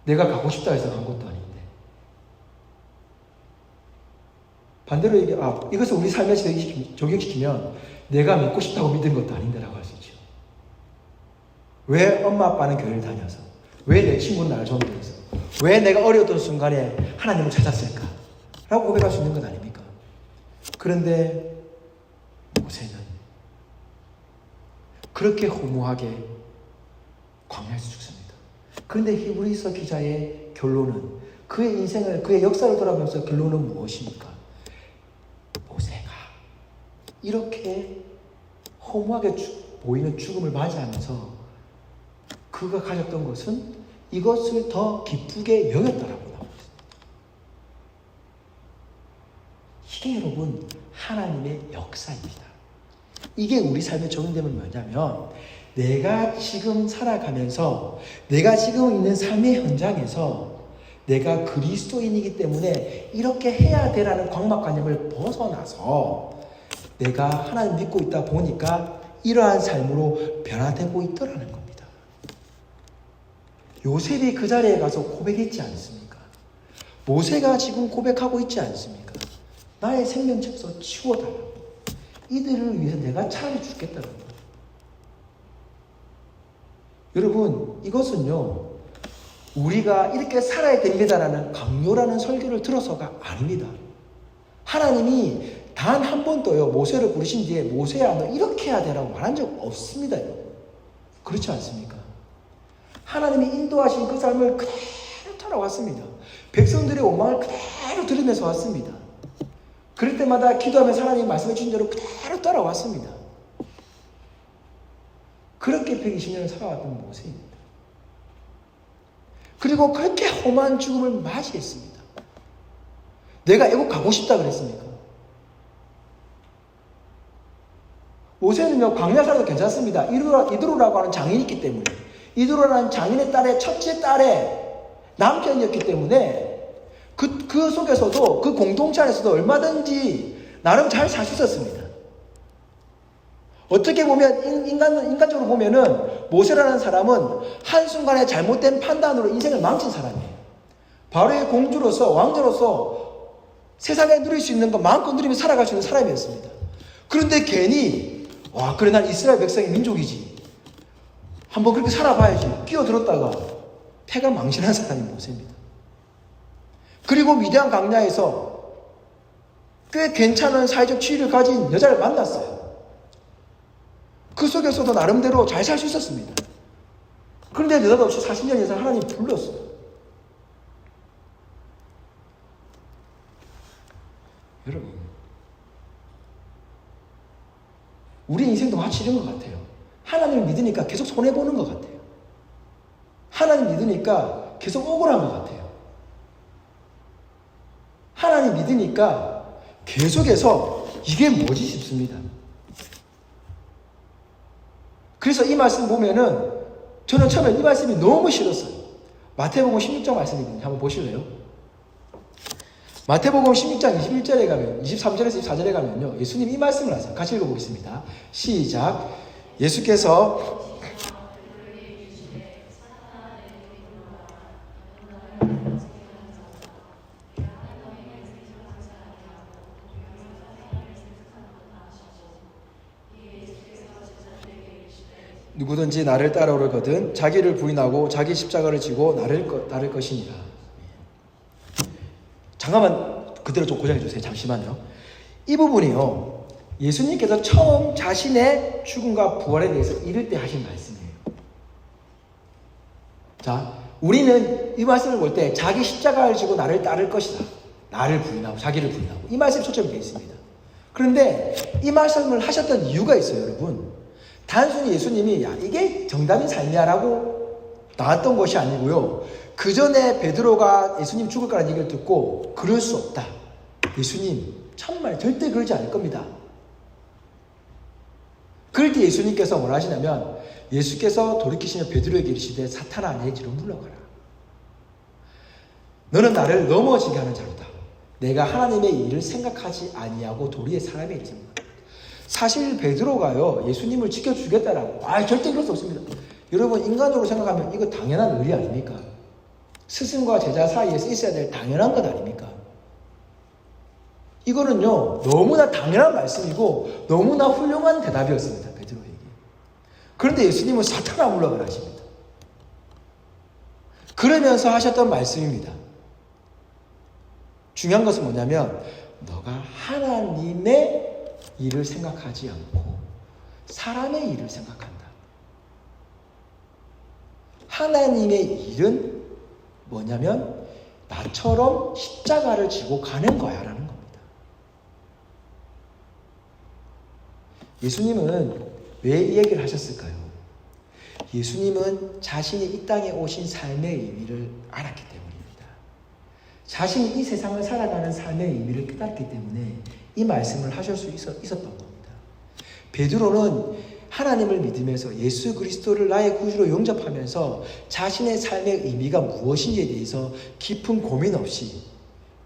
내가 가고 싶다 해서 간 것도 아닌데. 반대로 이것을 우리 삶에 적용시키면 내가 믿고 싶다고 믿은 것도 아닌데라고 할 수 있죠. 왜 엄마 아빠는 교회를 다녀서, 왜 내 친구는 나를 존경해서, 왜 내가 어려웠던 순간에 하나님을 찾았을까? 라고 고백할 수 있는 것 아닙니까? 그런데 모세는 그렇게 허무하게 광야에서 죽습니다. 그런데 히브리서 기자의 결론은, 그의 인생을, 그의 역사를 돌아보면서 결론은 무엇입니까? 모세가 이렇게 허무하게 보이는 죽음을 맞이하면서 그가 가졌던 것은 이것을 더 기쁘게 여겼다라고 나오고 있습니다. 이게 여러분 하나님의 역사입니다. 이게 우리 삶에 적용되면 뭐냐면, 내가 지금 살아가면서, 내가 지금 있는 삶의 현장에서 내가 그리스도인이기 때문에 이렇게 해야 되라는 광막관념을 벗어나서 내가 하나님 믿고 있다 보니까 이러한 삶으로 변화되고 있더라는 겁니다. 요셉이 그 자리에 가서 고백했지 않습니까? 모세가 지금 고백하고 있지 않습니까? 나의 생명책에서 치워달라고. 이들을 위해서 내가 차라리 죽겠다는 거예요. 여러분, 이것은요, 우리가 이렇게 살아야 됩니다라는 강요라는 설교를 들어서가 아닙니다. 하나님이 단 한 번도요, 모세를 부르신 뒤에 모세야 너 이렇게 해야 되라고 말한 적 없습니다. 그렇지 않습니까? 하나님이 인도하신 그 삶을 그대로 따라왔습니다. 백성들의 원망을 그대로 들으면서 왔습니다. 그럴 때마다 기도하면서 하나님 말씀해 주신 대로 그대로 따라왔습니다. 그렇게 120년을 살아왔던 모세입니다. 그리고 그렇게 험한 죽음을 맞이했습니다. 내가 애국 가고 싶다 그랬습니까? 모세는요, 광야 살아도 괜찮습니다. 이드로라고 하는 장인이 있기 때문에, 이드로라는 장인의 딸의 첫째 딸의 남편이었기 때문에 그 속에서도, 그 공동체 안에서도 얼마든지 나름 잘 살 수 있었습니다. 어떻게 보면 인간적으로 보면은 모세라는 사람은 한순간에 잘못된 판단으로 인생을 망친 사람이에요. 바로의 공주로서, 왕자로서 세상에 누릴 수 있는 것 마음껏 누리며 살아갈 수 있는 사람이었습니다. 그런데 괜히 그래 난 이스라엘 백성의 민족이지, 한번 그렇게 살아봐야지 끼어들었다가 패가 망신한 사람이 모세입니다. 그리고 위대한 광야에서 꽤 괜찮은 사회적 지위를 가진 여자를 만났어요. 그 속에서도 나름대로 잘 살 수 있었습니다. 그런데 느닷없이 40년 이상 하나님 불렀어요. 여러분, 우리 인생도 마치 이런 것 같아요. 하나님을 믿으니까 계속 손해보는 것 같아요. 하나님 믿으니까 계속 억울한 것 같아요. 하나님 믿으니까 계속해서 이게 뭐지 싶습니다. 그래서 이 말씀 보면은 저는 처음에 이 말씀이 너무 싫었어요. 마태복음 16장 말씀이거든요. 한번 보실래요? 마태복음 16장 21절에 가면, 23절에서 24절에 가면요, 예수님이 이 말씀을 하세요. 같이 읽어보겠습니다. 시작. 예수께서 누구든지 나를 따라오려거든 자기를 부인하고 자기 십자가를 지고 나를 따를 것이니라. 잠깐만 그대로 좀 고정해 주세요. 잠시만요. 이 부분이요, 예수님께서 처음 자신의 죽음과 부활에 대해서 이럴 때 하신 말씀이에요. 자, 우리는 이 말씀을 볼 때 자기 십자가를 지고 나를 따를 것이다. 나를 부인하고 자기를 부인하고 이 말씀이 초점이 되어 있습니다. 그런데 이 말씀을 하셨던 이유가 있어요, 여러분. 단순히 예수님이 야 이게 정답인 삶이야라고 나왔던 것이 아니고요. 그 전에 베드로가 예수님 죽을 거라는 얘기를 듣고 그럴 수 없다. 예수님 정말 절대 그러지 않을 겁니다. 그럴 때 예수님께서 뭐라 하시냐면 예수께서 돌이키시며 베드로에게 이르시되 사탄아 내 뒤로 물러가라. 너는 나를 넘어지게 하는 자로다. 내가 하나님의 일을 생각하지 아니하고 도리의 사람의 일을 생각한다. 사실 베드로가요 예수님을 지켜주겠다라고 절대 그럴 수 없습니다. 여러분 인간적으로 생각하면 이거 당연한 의리 아닙니까? 스승과 제자 사이에서 있어야 될 당연한 것 아닙니까? 이거는요 너무나 당연한 말씀이고 너무나 훌륭한 대답이었습니다. 베드로에게. 그런데 예수님은 사탄아 물러가라 하십니다. 그러면서 하셨던 말씀입니다. 중요한 것은 뭐냐면 너가 하나님의 일을 생각하지 않고 사람의 일을 생각한다. 하나님의 일은 뭐냐면 나처럼 십자가를 지고 가는 거야 라는 겁니다. 예수님은 왜 이 얘기를 하셨을까요? 예수님은 자신이 이 땅에 오신 삶의 의미를 알았기 때문입니다. 자신이 이 세상을 살아가는 삶의 의미를 깨닫기 때문에 이 말씀을 하실 수 있었던 겁니다. 베드로는 하나님을 믿으면서 예수 그리스도를 나의 구주로 영접하면서 자신의 삶의 의미가 무엇인지에 대해서 깊은 고민 없이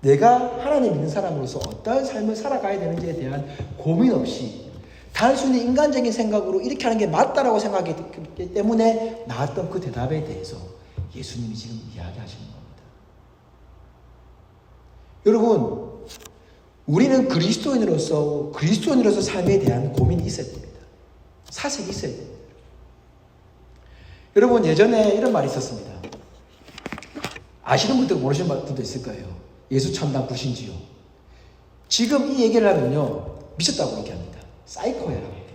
내가 하나님 믿는 사람으로서 어떠한 삶을 살아가야 되는지에 대한 고민 없이 단순히 인간적인 생각으로 이렇게 하는 게 맞다라고 생각했기 때문에 나왔던 그 대답에 대해서 예수님이 지금 이야기하시는 겁니다. 여러분, 우리는 그리스도인으로서 삶에 대한 고민이 있어야 됩니다. 사색이 있어야 됩니다. 여러분, 예전에 이런 말이 있었습니다. 아시는 분도 모르시는 분도 있을 거예요. 예수 천당 불신지요. 지금 이 얘기를 하면요 미쳤다고 얘기합니다. 사이코야라고 얘기합니다.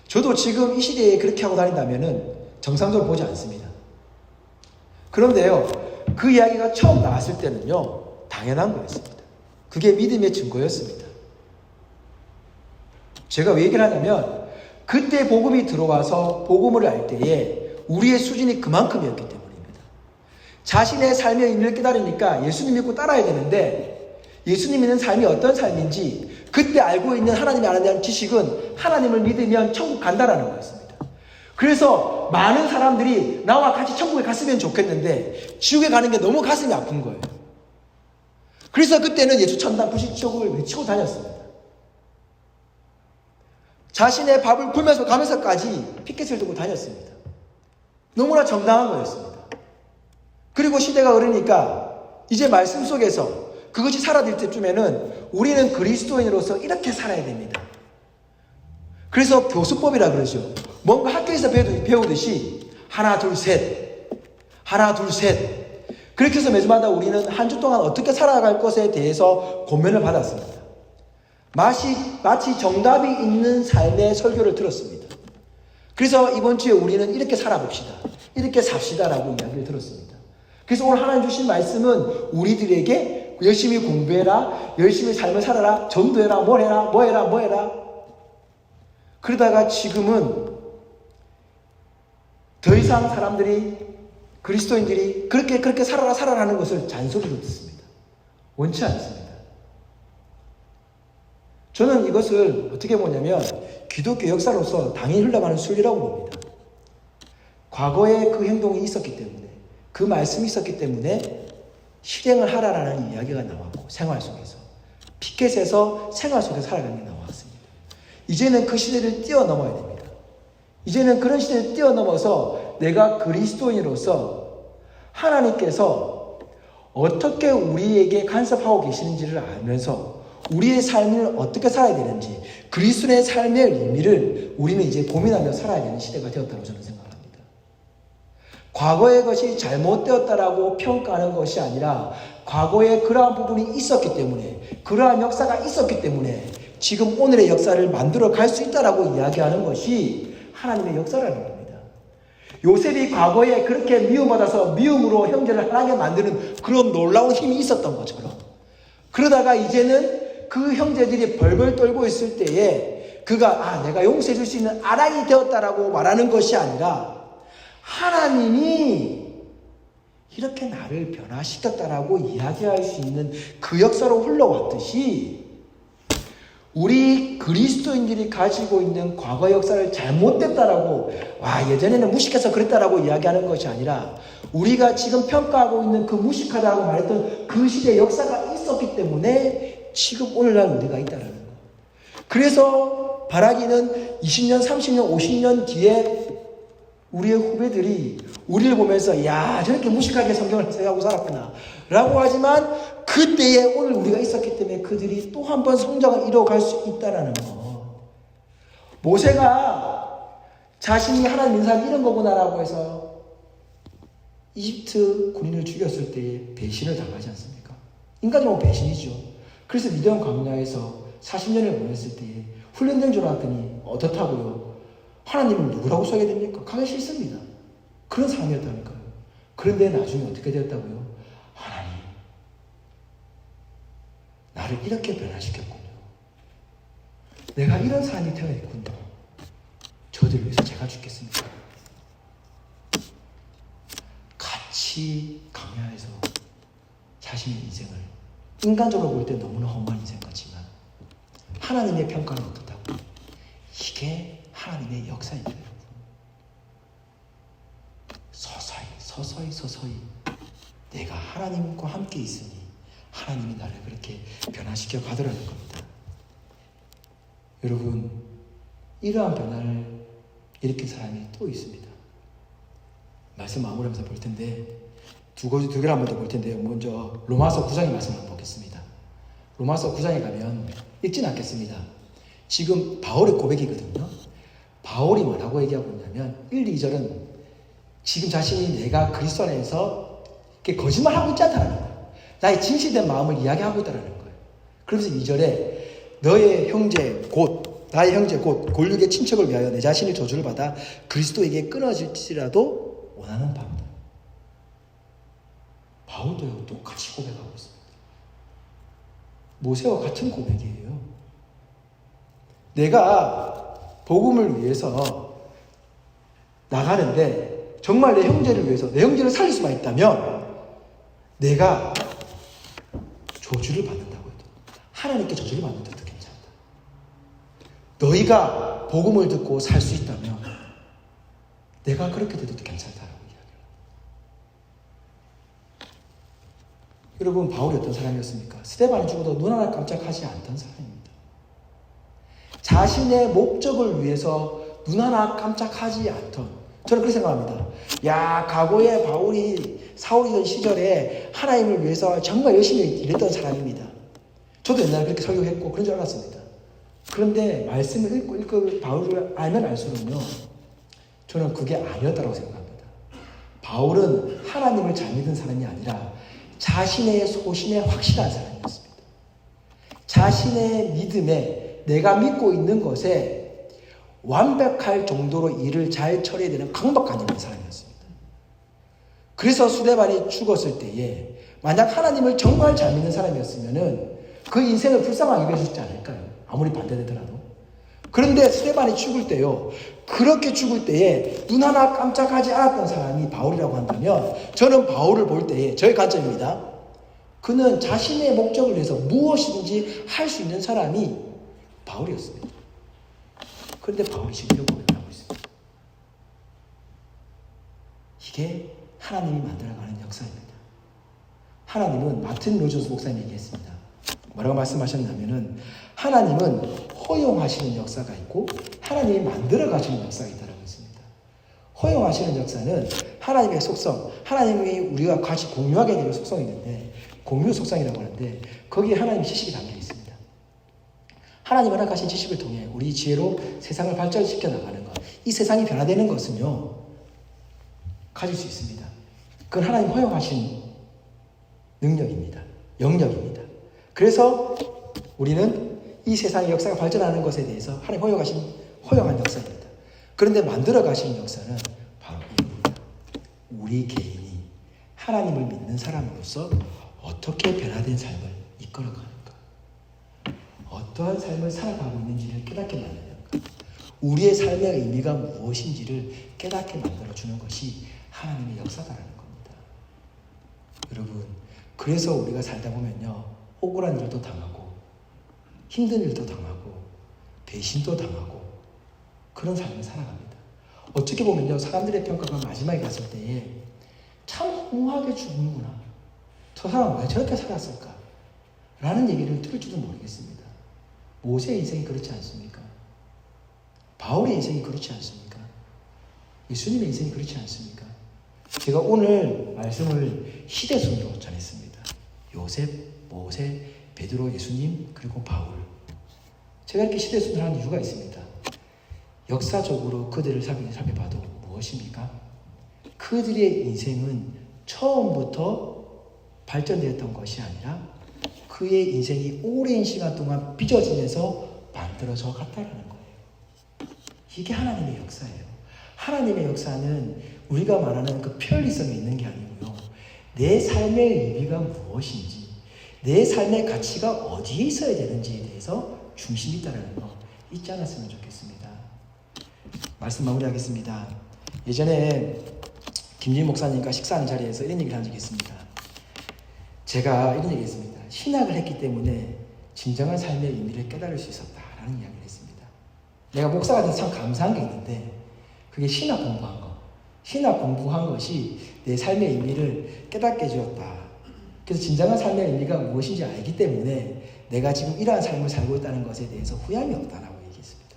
저도 지금 이 시대에 그렇게 하고 다닌다면은 정상적으로 보지 않습니다. 그런데요 그 이야기가 처음 나왔을 때는요 당연한 거였습니다. 그게 믿음의 증거였습니다. 제가 왜 얘기를 하냐면 그때 복음이 들어와서 복음을 알 때에 우리의 수준이 그만큼이었기 때문입니다. 자신의 삶의 의미를 깨달으니까 예수님 믿고 따라야 되는데 예수님 믿는 삶이 어떤 삶인지 그때 알고 있는 하나님이 알아야 되는 지식은 하나님을 믿으면 천국 간다라는 거였습니다. 그래서 많은 사람들이 나와 같이 천국에 갔으면 좋겠는데 지옥에 가는 게 너무 가슴이 아픈 거예요. 그래서 그때는 예수 천당 불신지옥을 외치고 다녔습니다. 자신의 밥을 굶면서 가면서까지 피켓을 들고 다녔습니다. 너무나 정당한 거였습니다. 그리고 시대가 흐르니까 이제 말씀 속에서 그것이 사라질 때쯤에는 우리는 그리스도인으로서 이렇게 살아야 됩니다. 그래서 교수법이라 그러죠. 뭔가 학교에서 배우듯이 하나 둘 셋 그렇게 해서 매주마다 우리는 한 주 동안 어떻게 살아갈 것에 대해서 고민을 받았습니다. 마치 정답이 있는 삶의 설교를 들었습니다. 그래서 이번 주에 우리는 이렇게 살아봅시다. 이렇게 삽시다라고 이야기를 들었습니다. 그래서 오늘 하나님 주신 말씀은 우리들에게 열심히 공부해라, 열심히 삶을 살아라, 전도해라, 뭐 해라. 그러다가 지금은 더 이상 그리스도인들이 그렇게 살아라는 것을 잔소리로 듣습니다. 원치 않습니다. 저는 이것을 어떻게 보냐면 기독교 역사로서 당연히 흘러가는 순리라고 봅니다. 과거에 그 행동이 있었기 때문에 그 말씀이 있었기 때문에 실행을 하라라는 이야기가 나왔고 생활 속에서 피켓에서 생활 속에서 살아가는 게 나왔습니다. 이제는 그 시대를 뛰어넘어야 됩니다. 이제는 그런 시대를 뛰어넘어서 내가 그리스도인으로서 하나님께서 어떻게 우리에게 간섭하고 계시는지를 알면서 우리의 삶을 어떻게 살아야 되는지 그리스도의 삶의 의미를 우리는 이제 고민하며 살아야 되는 시대가 되었다고 저는 생각합니다. 과거의 것이 잘못되었다라고 평가하는 것이 아니라 과거에 그러한 부분이 있었기 때문에 그러한 역사가 있었기 때문에 지금 오늘의 역사를 만들어 갈 수 있다라고 이야기하는 것이 하나님의 역사라는 겁니다. 요셉이 과거에 그렇게 미움받아서 미움으로 형제를 하나게 만드는 그런 놀라운 힘이 있었던 것처럼, 그러다가 이제는 그 형제들이 벌벌 떨고 있을 때에 그가 내가 용서해 줄 수 있는 아랑이 되었다라고 말하는 것이 아니라 하나님이 이렇게 나를 변화시켰다라고 이야기할 수 있는 그 역사로 흘러왔듯이, 우리 그리스도인들이 가지고 있는 과거 역사를 잘못됐다라고, 예전에는 무식해서 그랬다라고 이야기하는 것이 아니라, 우리가 지금 평가하고 있는 그 무식하다고 말했던 그 시대의 역사가 있었기 때문에 지금 오늘날 우리가 있다라는 거. 그래서 바라기는 20년, 30년, 50년 뒤에 우리의 후배들이 우리를 보면서 저렇게 무식하게 성경을 해석하고 살았구나 라고 하지만, 그때에 오늘 우리가 있었기 때문에 그들이 또 한 번 성장을 이뤄갈 수 있다는 거. 모세가 자신이 하나님 인사를 잃은 거구나라고 해서 이집트 군인을 죽였을 때에 배신을 당하지 않습니까? 인간적으로 배신이죠. 그래서 미디안 광야에서 40년을 보냈을 때에 훈련된 줄 알았더니 어떻다고요? 하나님을 누구라고 써야 됩니까? 가기 싫습니다. 그런 사람이었다니까요. 그런데 나중에 어떻게 되었다고요? 하나님, 나를 이렇게 변화시켰군요. 내가 이런 사람이 되어 있군요. 저들을 위해서 제가 죽겠습니다. 같이 강야에서 자신의 인생을, 인간적으로 볼 때 너무나 험한 인생 같지만 하나님의 평가는 어떻다고? 이게 하나님의 역사입니다. 서서히 내가 하나님과 함께 있으니 하나님이 나를 그렇게 변화시켜 가더라는 겁니다. 여러분, 이러한 변화를 일으킨 사람이 또 있습니다. 말씀 마무리하면서 볼 텐데 두 개를 한 번 더 볼 텐데요. 먼저 로마서 9장의 말씀을 한번 보겠습니다. 로마서 9장에 가면 읽진 않겠습니다. 지금 바울의 고백이거든요. 바울이 뭐라고 얘기하고 있냐면 1, 2절은 지금 자신이 내가 그리스도 안에서 이렇게 거짓말하고 있지 않다는 거예요. 나의 진실된 마음을 이야기하고 있다는 거예요. 그러면서 2절에 나의 형제 곧 골육의 친척을 위하여 내 자신이 저주를 받아 그리스도에게 끊어질지라도 원하는 바입니다. 바울도 똑같이 고백하고 있습니다. 모세와 같은 고백이에요. 내가 복음을 위해서 나가는데 정말 내 형제를 위해서, 내 형제를 살릴 수만 있다면 내가 저주를 받는다고 해도, 하나님께 저주를 받는 것도 괜찮다. 너희가 복음을 듣고 살 수 있다면 내가 그렇게 돼도 괜찮다라고 이야기해요. 여러분, 바울이 어떤 사람이었습니까? 스데반이 죽어도 눈 하나 깜짝하지 않던 사람입니다. 자신의 목적을 위해서 눈 하나 깜짝하지 않던, 저는 그렇게 생각합니다. 과거에 바울이 사울이던 시절에 하나님을 위해서 정말 열심히 일했던 사람입니다. 저도 옛날에 그렇게 설교했고 그런 줄 알았습니다. 그런데 말씀을 읽고 바울을 알면 알수록요, 저는 그게 아니었다고 생각합니다. 바울은 하나님을 잘 믿은 사람이 아니라 자신의 소신에 확실한 사람이었습니다. 자신의 믿음에, 내가 믿고 있는 것에 완벽할 정도로 일을 잘 처리해야 되는 강박관이 있는 사람이었습니다. 그래서 스데반이 죽었을 때에 만약 하나님을 정말 잘 믿는 사람이었으면 그 인생을 불쌍하게 해주지 않을까요? 아무리 반대되더라도. 그런데 스데반이 죽을 때요, 그렇게 죽을 때에 눈 하나 깜짝하지 않았던 사람이 바울이라고 한다면, 저는 바울을 볼 때에, 저의 관점입니다, 그는 자신의 목적을 위해서 무엇이든지 할 수 있는 사람이 바울이었습니다. 그런데 바울이 지금 이런 고백을 하고 있습니다. 이게 하나님이 만들어가는 역사입니다. 하나님은, 마틴 로저스 목사님이 얘기했습니다. 뭐라고 말씀하셨냐면은, 하나님은 허용하시는 역사가 있고 하나님이 만들어가시는 역사가 있다고 했습니다. 허용하시는 역사는 하나님의 속성, 하나님이 우리가 같이 공유하게 되는 속성이 있는데, 공유 속성이라고 하는데 거기에 하나님의 지식이 담겨 있습니다. 하나님 허락하신 지식을 통해 우리 지혜로 세상을 발전시켜 나가는 것, 이 세상이 변화되는 것은요, 가질 수 있습니다. 그건 하나님 허용하신 능력입니다. 영역입니다. 그래서 우리는 이 세상의 역사가 발전하는 것에 대해서 하나님 허용한 역사입니다. 그런데 만들어 가신 역사는 바로 이겁니다. 우리 개인이 하나님을 믿는 사람으로서 어떻게 변화된 삶을 이끌어가는가, 어떠한 삶을 살아가고 있는지를 깨닫게 만드는가, 우리의 삶의 의미가 무엇인지를 깨닫게 만들어주는 것이 하나님의 역사다라는 겁니다. 여러분, 그래서 우리가 살다 보면요, 억울한 일도 당하고 힘든 일도 당하고 배신도 당하고 그런 삶을 살아갑니다. 어떻게 보면요, 사람들의 평가가 마지막에 갔을 때에 참 허무하게 죽는구나, 저 사람은 왜 저렇게 살았을까 라는 얘기를 들을지도 모르겠습니다. 모세의 인생이 그렇지 않습니까? 바울의 인생이 그렇지 않습니까? 예수님의 인생이 그렇지 않습니까? 제가 오늘 말씀을 시대순으로 전했습니다. 요셉, 모세, 베드로, 예수님, 그리고 바울. 제가 이렇게 시대순을 한 이유가 있습니다. 역사적으로 그들을 살펴봐도 무엇입니까? 그들의 인생은 처음부터 발전되었던 것이 아니라 그의 인생이 오랜 시간 동안 빚어지면서 만들어져 갔다라는 거예요. 이게 하나님의 역사예요. 하나님의 역사는 우리가 말하는 그 편리성이 있는 게 아니고요, 내 삶의 의미가 무엇인지, 내 삶의 가치가 어디에 있어야 되는지에 대해서 중심이 있다는 거 잊지 않았으면 좋겠습니다. 말씀 마무리하겠습니다. 예전에 김진 목사님과 식사하는 자리에서 이런 얘기를 한 적이 있습니다. 제가 이런 얘기 했습니다. 신학을 했기 때문에 진정한 삶의 의미를 깨달을 수 있었다라는 이야기를 했습니다. 내가 목사가 돼서 참 감사한 게 있는데, 그게 신학 공부한 것이 내 삶의 의미를 깨닫게 해주었다. 그래서 진정한 삶의 의미가 무엇인지 알기 때문에 내가 지금 이러한 삶을 살고 있다는 것에 대해서 후회함이 없다라고 얘기했습니다.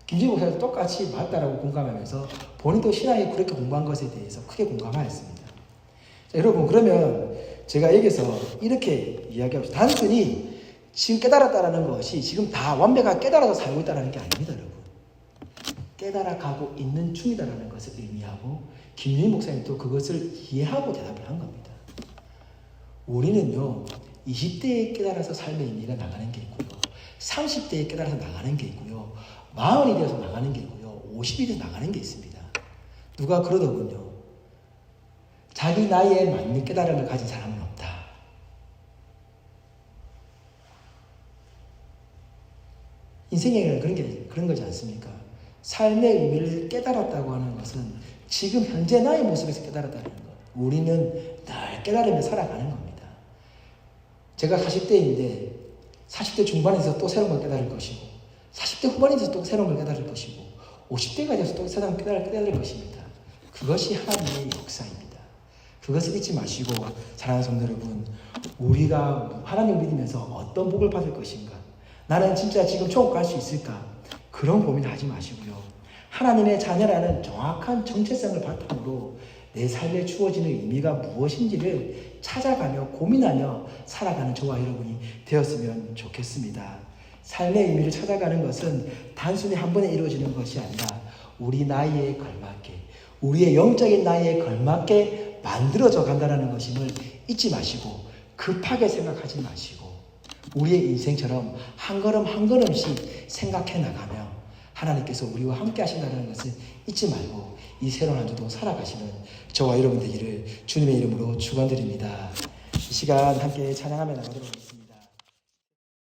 김진 목사도 똑같이 맞다라고 공감하면서 본인도 신학에 그렇게 공부한 것에 대해서 크게 공감하였습니다. 자, 여러분, 그러면 제가 여기서 이렇게 이야기하고, 단순히 지금 깨달았다는 것이 지금 다 완벽하게 깨달아서 살고 있다는 게 아닙니다, 여러분. 깨달아가고 있는 중이다라는 것을 의미하고, 김유희 목사님도 그것을 이해하고 대답을 한 겁니다. 우리는요, 20대에 깨달아서 삶의 의미가 나가는 게 있고요, 30대에 깨달아서 나가는 게 있고요, 40이 되어서 나가는 게 있고요, 50이 되어서 나가는 게 있습니다. 누가 그러더군요. 자기 나이에 맞는 깨달음을 가진 사람은 없다. 인생에는 그런 거지 않습니까? 삶의 의미를 깨달았다고 하는 것은 지금 현재 나의 모습에서 깨달았다는 것. 우리는 늘 깨달으며 살아가는 겁니다. 제가 40대인데 40대 중반에서 또 새로운 걸 깨달을 것이고, 40대 후반에서 또 새로운 걸 깨달을 것이고, 50대가 돼서 또 새로운 걸 깨달을 것입니다. 그것이 하나님의 역사입니다. 그것을 잊지 마시고, 사랑하는 성도 여러분, 우리가 하나님을 믿으면서 어떤 복을 받을 것인가, 나는 진짜 지금 천국 갈 수 있을까, 그런 고민을 하지 마시고요, 하나님의 자녀라는 정확한 정체성을 바탕으로 내 삶에 주어지는 의미가 무엇인지를 찾아가며 고민하며 살아가는 저와 여러분이 되었으면 좋겠습니다. 삶의 의미를 찾아가는 것은 단순히 한 번에 이루어지는 것이 아니라 우리 나이에 걸맞게, 우리의 영적인 나이에 걸맞게 만들어져 간다는 것임을 잊지 마시고, 급하게 생각하지 마시고, 우리의 인생처럼 한 걸음 한 걸음씩 생각해 나가며 하나님께서 우리와 함께 하신다는 것을 잊지 말고 이 새로운 한 주도 살아가시는 저와 여러분 되기를 주님의 이름으로 축원드립니다. 이 시간 함께 찬양하며 나가도록 하겠습니다.